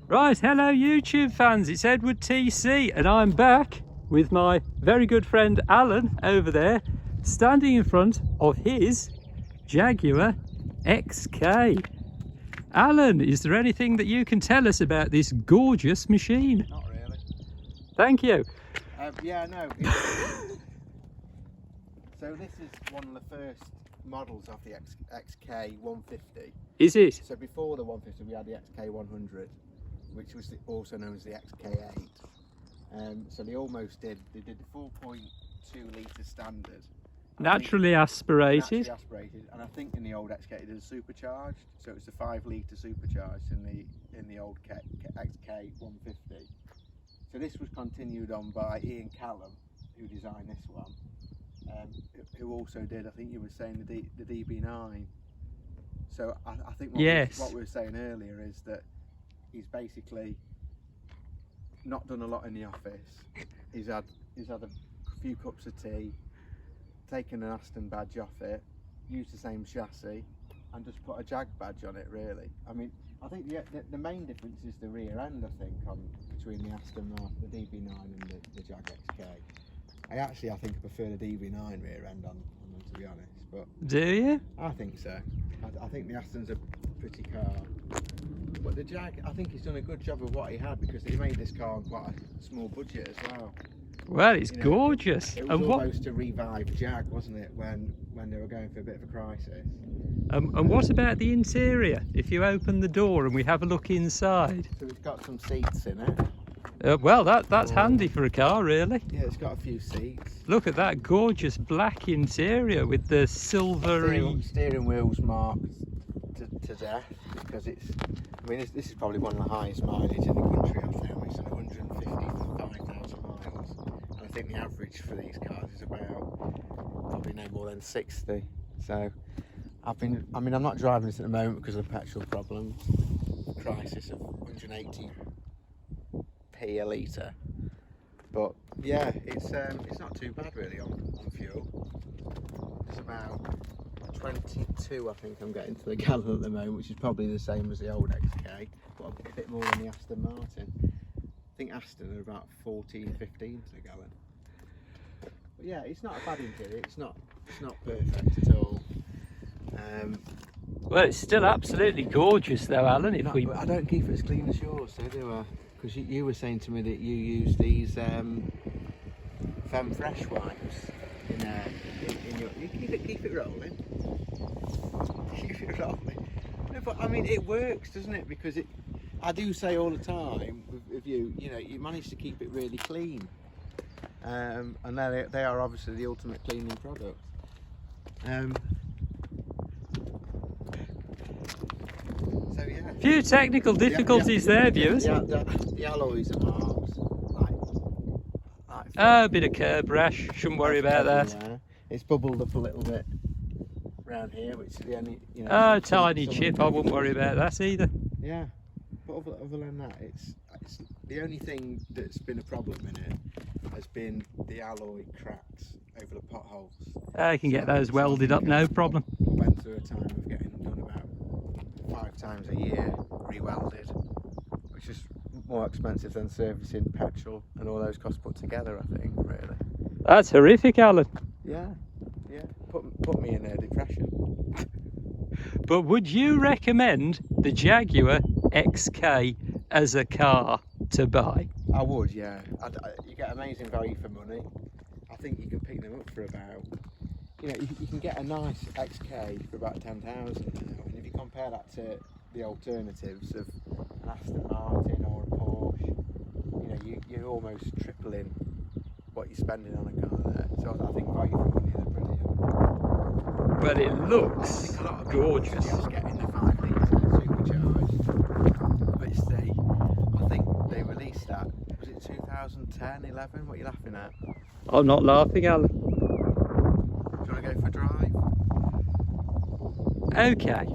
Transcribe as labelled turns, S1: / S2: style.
S1: Right, hello YouTube fans, it's EdwardTC and I'm back with my very good friend Alan over there, standing in front of his Jaguar XK. Alan, is there anything that you can tell us about this gorgeous machine?
S2: Not really.
S1: Thank you.
S2: Yeah, no. So this is one of the first models of the XK 150.
S1: Is it?
S2: So before the 150 we had the XK 100, which was also known as the XK8. So they did the 4.2 litre standard.
S1: Naturally aspirated.
S2: Naturally aspirated, and I think in the old XK it is supercharged, so it's a 5 litre supercharged in the old XK 150. So this was continued on by Ian Callum, who designed this one, who also did, I think you were saying, the DB9. So I think what we were saying earlier is that he's basically not done a lot in the office. He's had a few cups of tea, taken an Aston badge off it, used the same chassis, and just put a Jag badge on it. Really, I mean, I think the main difference is the rear end. I think between the Aston Martin, the DB9, and the Jag XK. I think I prefer the DB9 rear end on them, to be honest. But
S1: do you?
S2: I think so. I think the Aston's a pretty car, but the Jag, I think he's done a good job of what he had, because he made this car on quite a small budget as well.
S1: Well, it's gorgeous.
S2: It was almost to revive Jag, wasn't it, when they were going for a bit of a crisis.
S1: And what about the interior? If you open the door and we have a look inside.
S2: So it's got some seats in it.
S1: Well, that's handy for a car, really.
S2: Yeah, it's got a few seats.
S1: Look at that gorgeous black interior with the silvery...
S2: Steering wheels marked to death, because it's... I mean, this is probably one of the highest mileage in the country, I think. It's 155,000 miles. And I think the average for these cars is about probably no more than 60. So, I'm not driving this at the moment because of the petrol problems. Crisis of 180p a litre. But yeah, it's not too bad really on fuel. It's about 22, I think I'm getting to the gallon at the moment, which is probably the same as the old XK, but a bit more than the Aston Martin. I think Aston are about 14, 15 to the gallon. But yeah, it's not a bad interior. It's not perfect at all.
S1: Well, it's still absolutely gorgeous though, Alan.
S2: I don't keep it as clean as yours, do I? Because you were saying to me that you use these Femme Fresh wipes in your... You keep it rolling. Keep it rolling. No, but I mean, it works, doesn't it? Because I do say all the time with you, you manage to keep it really clean. And they are obviously the ultimate cleaning product. So yeah.
S1: Few technical difficulties there, viewers.
S2: The alloys are marked.
S1: A bit of curb rash, shouldn't worry about that.
S2: It's bubbled up a little bit around here, which is the only,
S1: tiny chip, I wouldn't worry about that either.
S2: Yeah, but other than that, it's the only thing that's been a problem in it has been the alloy cracks over the potholes.
S1: I can get those welded up, no problem.
S2: I went through a time of getting them done about 5 times a year, re-welded, which is more expensive than servicing petrol and all those costs put together, I think, really.
S1: That's horrific, Alan.
S2: Yeah, put me in a depression.
S1: But would you recommend the Jaguar XK as a car to buy?
S2: I would, yeah. You get amazing value for money. I think you can pick them up for about, you can get a nice XK for about 10,000 now. And if you compare that to the alternatives of an Aston Martin or a Porsche, you're almost tripling what you're spending on a car there. So I think value for money, they're brilliant.
S1: But it looks gorgeous.
S2: Just getting the 5 litres supercharged. But I think they released that, was it 2010, 11? What are you laughing at?
S1: I'm not laughing, Alan.
S2: Do you want to go for a drive?
S1: Okay.